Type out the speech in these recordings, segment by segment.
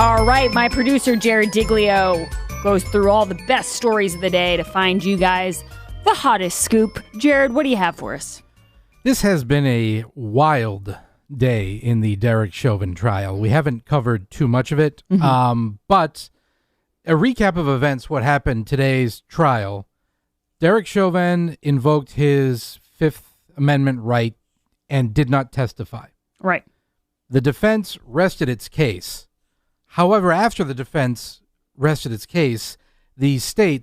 All right, my producer, Jared Diglio, goes through all the best stories of the day to find you guys the hottest scoop. Jared, what do you have for us? This has been a wild day in the Derek Chauvin trial. We haven't covered too much of it, but a recap of events, what happened today's trial. Derek Chauvin invoked his Fifth Amendment right and did not testify. Right. The defense rested its case. However, after the defense rested its case, the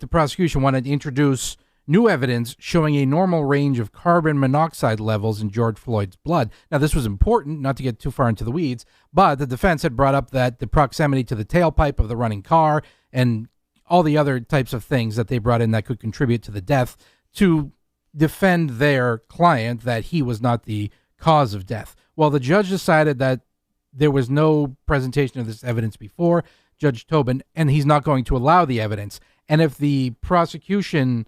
prosecution wanted to introduce new evidence showing a normal range of carbon monoxide levels in George Floyd's blood. Now, this was important, not to get too far into the weeds, but the defense had brought up that the proximity to the tailpipe of the running car and all the other types of things that they brought in that could contribute to the death to defend their client that he was not the cause of death. Well, the judge decided that there was no presentation of this evidence before, Judge Tobin, and he's not going to allow the evidence. And if the prosecution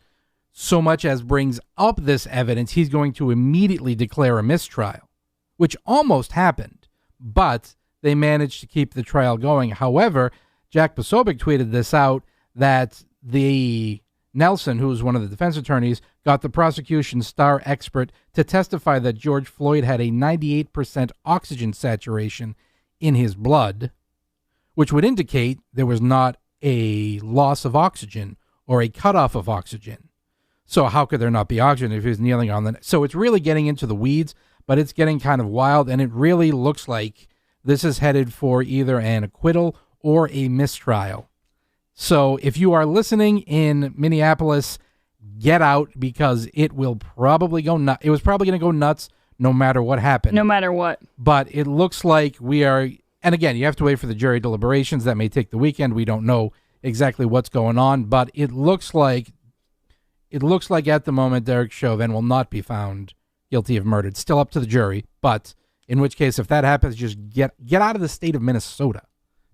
so much as brings up this evidence, he's going to immediately declare a mistrial, which almost happened, but they managed to keep the trial going. However, Jack Posobiec tweeted this out, that the Nelson, who was one of the defense attorneys, got the prosecution's star expert to testify that George Floyd had a 98% oxygen saturation in his blood, which would indicate there was not a loss of oxygen or a cutoff of oxygen. So how could there not be oxygen if he was kneeling on the... So it's really getting into the weeds, but it's getting kind of wild, and it really looks like this is headed for either an acquittal or a mistrial. So if you are listening in Minneapolis, get out, because it will probably go nuts. It was probably going to go nuts no matter what happened. No matter what. But it looks like we are, and again, you have to wait for the jury deliberations. That may take the weekend. We don't know exactly what's going on, but it looks like at the moment Derek Chauvin will not be found guilty of murder. It's still up to the jury, but in which case, if that happens, just get out of the state of Minnesota.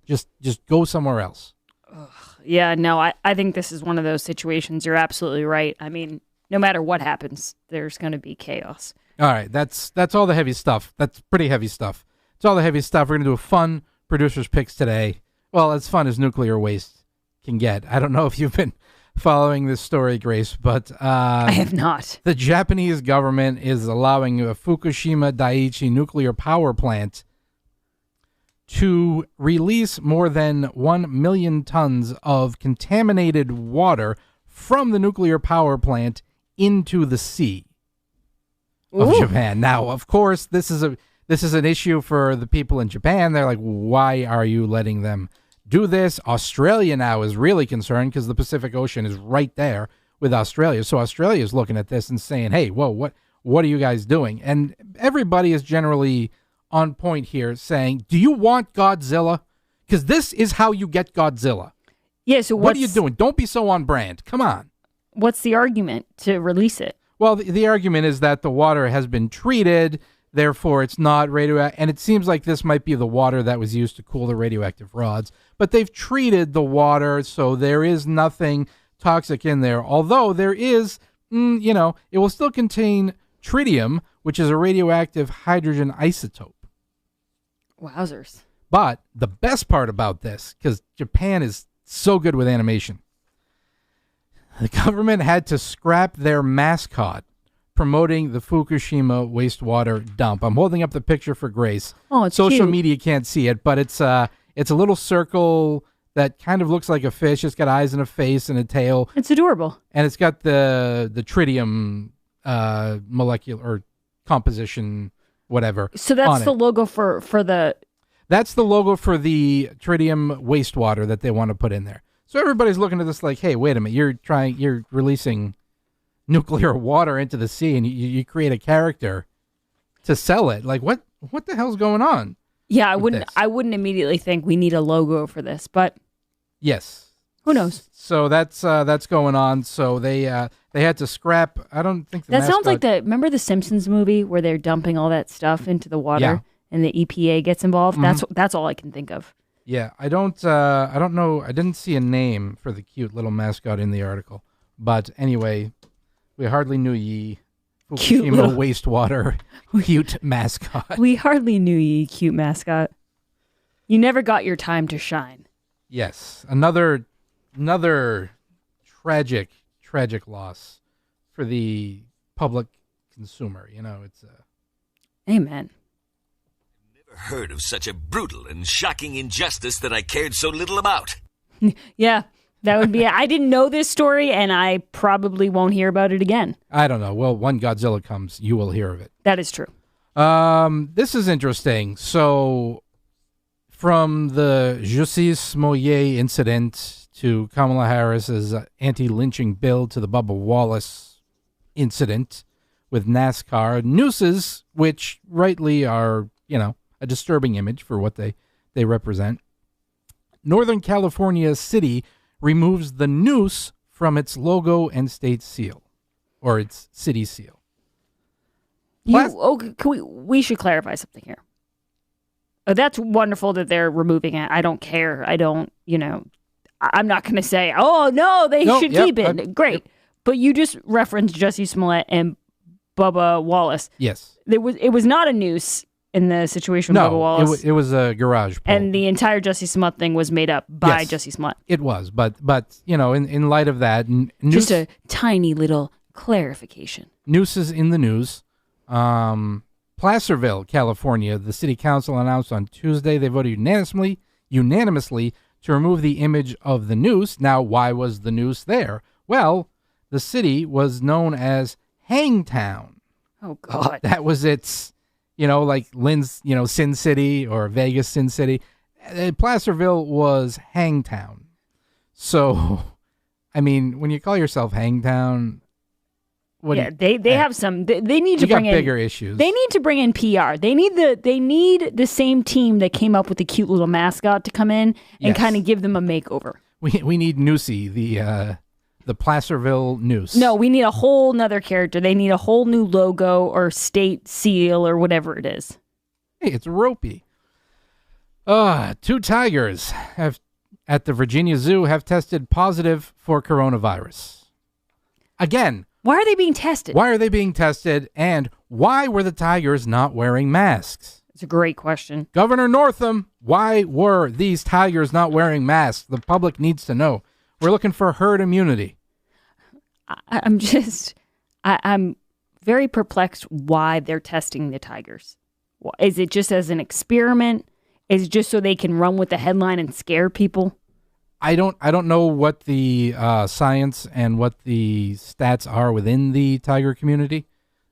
Just go somewhere else. Ugh. Yeah, no, I think this is one of those situations. You're absolutely right. I mean, no matter what happens, there's going to be chaos. All right, that's all the heavy stuff. That's pretty heavy stuff. It's all the heavy stuff. We're going to do a fun producer's picks today. Well, as fun as nuclear waste can get. I don't know if you've been following this story, Grace, but... I have not. The Japanese government is allowing a Fukushima Daiichi nuclear power plant to release more than 1 million tons of contaminated water from the nuclear power plant into the sea of Japan. Now, of course, this is an issue for the people in Japan. They're like, why are you letting them do this? Australia now is really concerned because the Pacific Ocean is right there with Australia. So Australia is looking at this and saying, hey, whoa, what are you guys doing? And everybody is generally on point here saying, do you want Godzilla? Because this is how you get Godzilla. Yeah, so what are you doing? Don't be so on brand. Come on. What's the argument to release it? Well, the argument is that the water has been treated, therefore it's not radioactive. And it seems like this might be the water that was used to cool the radioactive rods. But they've treated the water, so there is nothing toxic in there. Although there is, it will still contain tritium, which is a radioactive hydrogen isotope. Wowzers. But the best part about this, because Japan is so good with animation, the government had to scrap their mascot promoting the Fukushima wastewater dump. I'm holding up the picture for Grace. Oh, it's Social cute. media can't see it, but it's a little circle that kind of looks like a fish. It's got eyes and a face and a tail. It's adorable. And it's got the tritium molecular or composition, whatever. So that's the logo for the... That's the logo for the tritium wastewater that they want to put in there. So everybody's looking at this like, hey, wait a minute, you're releasing nuclear water into the sea, and you create a character to sell it. Like, what the hell's going on? Yeah, I wouldn't immediately think we need a logo for this, but yes, who knows? So that's going on. So they had to scrap. I don't think that sounds like remember the Simpsons movie where they're dumping all that stuff into the water. Yeah. And the EPA gets involved. Mm-hmm. That's all I can think of. Yeah, I don't know. I didn't see a name for the cute little mascot in the article. But anyway, we hardly knew ye. Fukushima wastewater cute mascot. We hardly knew ye, cute mascot. You never got your time to shine. Yes, another tragic loss for the public consumer. It's Amen. Never heard of such a brutal and shocking injustice that I cared so little about. Yeah, that would be it. I didn't know this story, and I probably won't hear about it again. I don't know. Well, when Godzilla comes, you will hear of it. That is true. This is interesting. So, from the Justice Moyer incident to Kamala Harris's anti-lynching bill to the Bubba Wallace incident with NASCAR, nooses, which rightly are, a disturbing image for what they represent. Northern California city removes the noose from its logo and state seal, or its city seal. We should clarify something here. That's wonderful that they're removing it. I don't care. I'm not going to say, oh, no, they should keep it. Great. But you just referenced Jussie Smollett and Bubba Wallace. Yes. It was not a noose in the situation with Bubba Wallace. It was a garage pole. And the entire Jussie Smollett thing was made up by Jussie Smollett. It was. But in light of that... Just a tiny little clarification. Nooses in the news. Placerville, California, the city council announced on Tuesday they voted unanimously to remove the image of the noose. Now, why was the noose there? Well, the city was known as Hangtown. Oh, God. That was its, like Lynn's, Sin City or Vegas Sin City. Placerville was Hangtown. So, I mean, when you call yourself Hangtown... They have some. They need to bring in bigger issues. They need to bring in PR. They need the same team that came up with the cute little mascot to come in and kind of give them a makeover. We need Noosey, the Placerville Noose. No, we need a whole nother character. They need a whole new logo or state seal or whatever it is. Hey, it's ropey. 2 tigers at the Virginia Zoo have tested positive for coronavirus. Again. Why are they being tested? Why are they being tested? And why were the tigers not wearing masks? It's a great question. Governor Northam, why were these tigers not wearing masks? The public needs to know. We're looking for herd immunity. I'm very perplexed why they're testing the tigers. Is it just as an experiment? Is it just so they can run with the headline and scare people? I don't know what the science and what the stats are within the tiger community.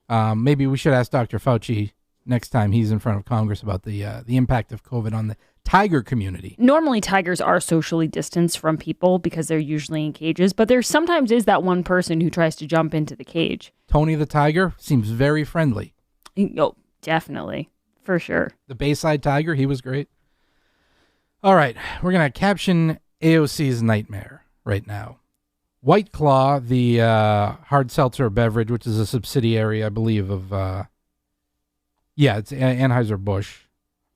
Maybe we should ask Dr. Fauci next time he's in front of Congress about the impact of COVID on the tiger community. Normally, tigers are socially distanced from people because they're usually in cages, but there sometimes is that one person who tries to jump into the cage. Tony the tiger seems very friendly. Oh, definitely. For sure. The Bayside tiger, he was great. All right, we're going to caption AOC's nightmare right now. White Claw, the hard seltzer beverage, which is a subsidiary, I believe, of... it's Anheuser-Busch.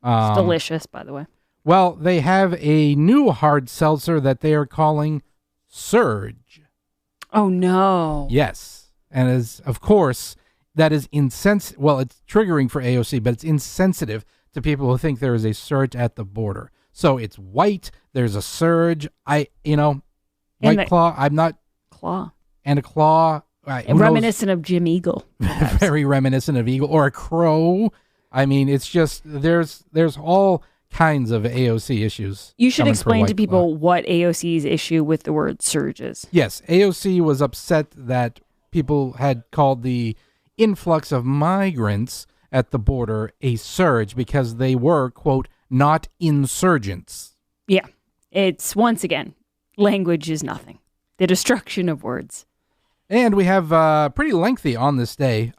It's delicious, by the way. Well, they have a new hard seltzer that they are calling Surge. Oh, no. Yes. And of course, that is insensitive. Well, it's triggering for AOC, but it's insensitive to people who think there is a surge at the border. So it's white. There's a surge. White Claw. I'm not. Claw. And a claw. Reminiscent of Jim Eagle. Very reminiscent of Eagle or a crow. I mean, it's just there's all kinds of AOC issues. You should explain to people what AOC's issue with the word surge is. Yes, AOC was upset that people had called the influx of migrants at the border a surge because they were, quote, not insurgents. Yeah. It's, once again, language is nothing. The destruction of words. And we have pretty lengthy on this day.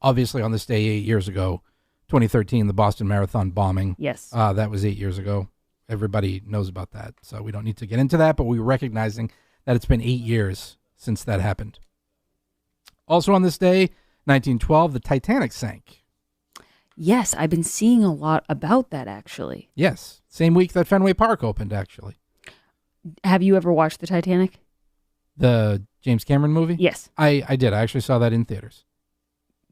Obviously, on this day 8 years ago, 2013, the Boston Marathon bombing. Yes. That was 8 years ago. Everybody knows about that, so we don't need to get into that, but we're recognizing that it's been 8 years since that happened. Also on this day, 1912, the Titanic sank. Yes, I've been seeing a lot about that, actually. Yes. Same week that Fenway Park opened, actually. Have you ever watched the Titanic? The James Cameron movie? Yes. I did. I actually saw that in theaters.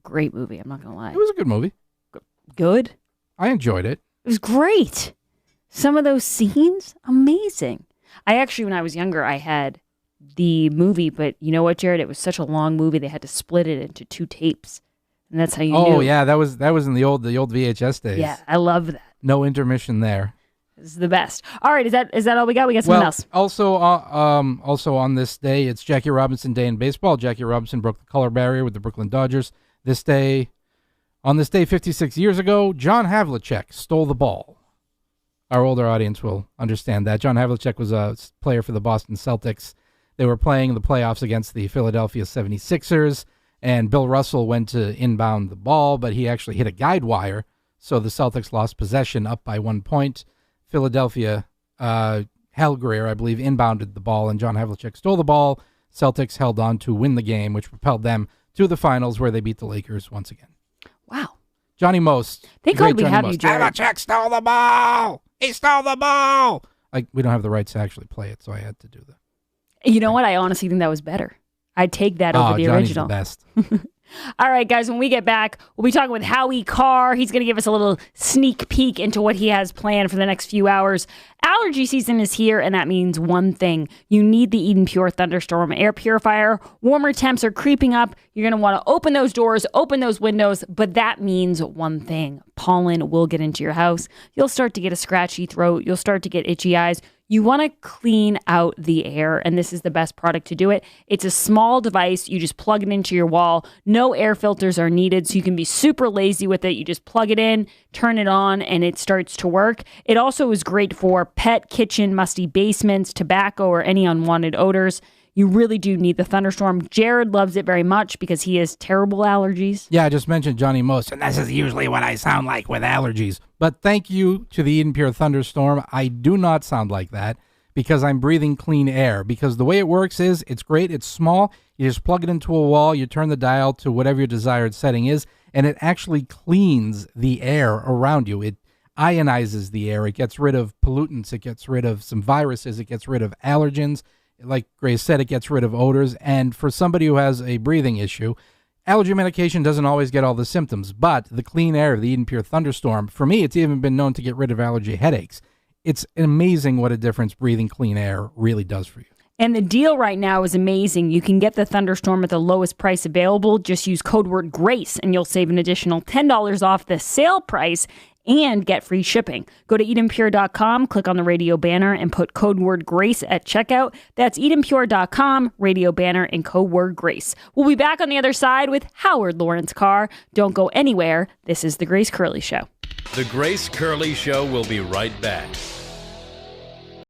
Great movie, I'm not going to lie. It was a good movie. Good? I enjoyed it. It was great. Some of those scenes, amazing. I actually, when I was younger, I had the movie, but you know what, Jared? It was such a long movie, they had to split it into 2 tapes. And that's how you knew. Oh, yeah, that was in the old VHS days. Yeah, I love that. No intermission there. This is the best. All right, is that all we got? We got something else. Also on this day, it's Jackie Robinson Day in baseball. Jackie Robinson broke the color barrier with the Brooklyn Dodgers. On this day, 56 years ago, John Havlicek stole the ball. Our older audience will understand that. John Havlicek was a player for the Boston Celtics. They were playing the playoffs against the Philadelphia 76ers, and Bill Russell went to inbound the ball, but he actually hit a guide wire, so the Celtics lost possession up by 1 point. Philadelphia, Hal Greer, I believe, inbounded the ball, and John Havlicek stole the ball. Celtics held on to win the game, which propelled them to the finals, where they beat the Lakers once again. Wow. Johnny Most. Thank God we have you, Jared. Havlicek stole the ball! He stole the ball! We don't have the rights to actually play it, so I had to do that. You know what? I honestly think that was better. I'd take that over the Johnny's original. The best. All right, guys, when we get back, we'll be talking with Howie Carr. He's going to give us a little sneak peek into what he has planned for the next few hours. Allergy season is here, and that means one thing. You need the Eden Pure Thunderstorm air purifier. Warmer temps are creeping up. You're going to want to open those doors, open those windows, but that means one thing. Pollen will get into your house. You'll start to get a scratchy throat. You'll start to get itchy eyes. You want to clean out the air, and this is the best product to do it. It's a small device. You just plug it into your wall. No air filters are needed, so you can be super lazy with it. You just plug it in, turn it on, and it starts to work. It also is great for pet, kitchen, musty basements, tobacco, or any unwanted odors. You really do need the Thunderstorm. Jared loves it very much because he has terrible allergies. Yeah, I just mentioned Johnny Most, and this is usually what I sound like with allergies. But thank you to the Eden Pure Thunderstorm. I do not sound like that because I'm breathing clean air. Because the way it works is, it's great, it's small, you just plug it into a wall, you turn the dial to whatever your desired setting is, and it actually cleans the air around you. It ionizes the air, it gets rid of pollutants, it gets rid of some viruses, it gets rid of allergens. Like Grace said, it gets rid of odors. And for somebody who has a breathing issue, allergy medication doesn't always get all the symptoms. But the clean air of the Eden Pure Thunderstorm, for me, it's even been known to get rid of allergy headaches. It's amazing what a difference breathing clean air really does for you. And the deal right now is amazing. You can get the Thunderstorm at the lowest price available. Just use code word GRACE and you'll save an additional $10 off the sale price and get free shipping. Go to EdenPure.com, click on the radio banner, and put code word GRACE at checkout. That's EdenPure.com, radio banner, and code word GRACE. We'll be back on the other side with Howard Lawrence Carr. Don't go anywhere. This is The Grace Curley Show. The Grace Curley Show will be right back.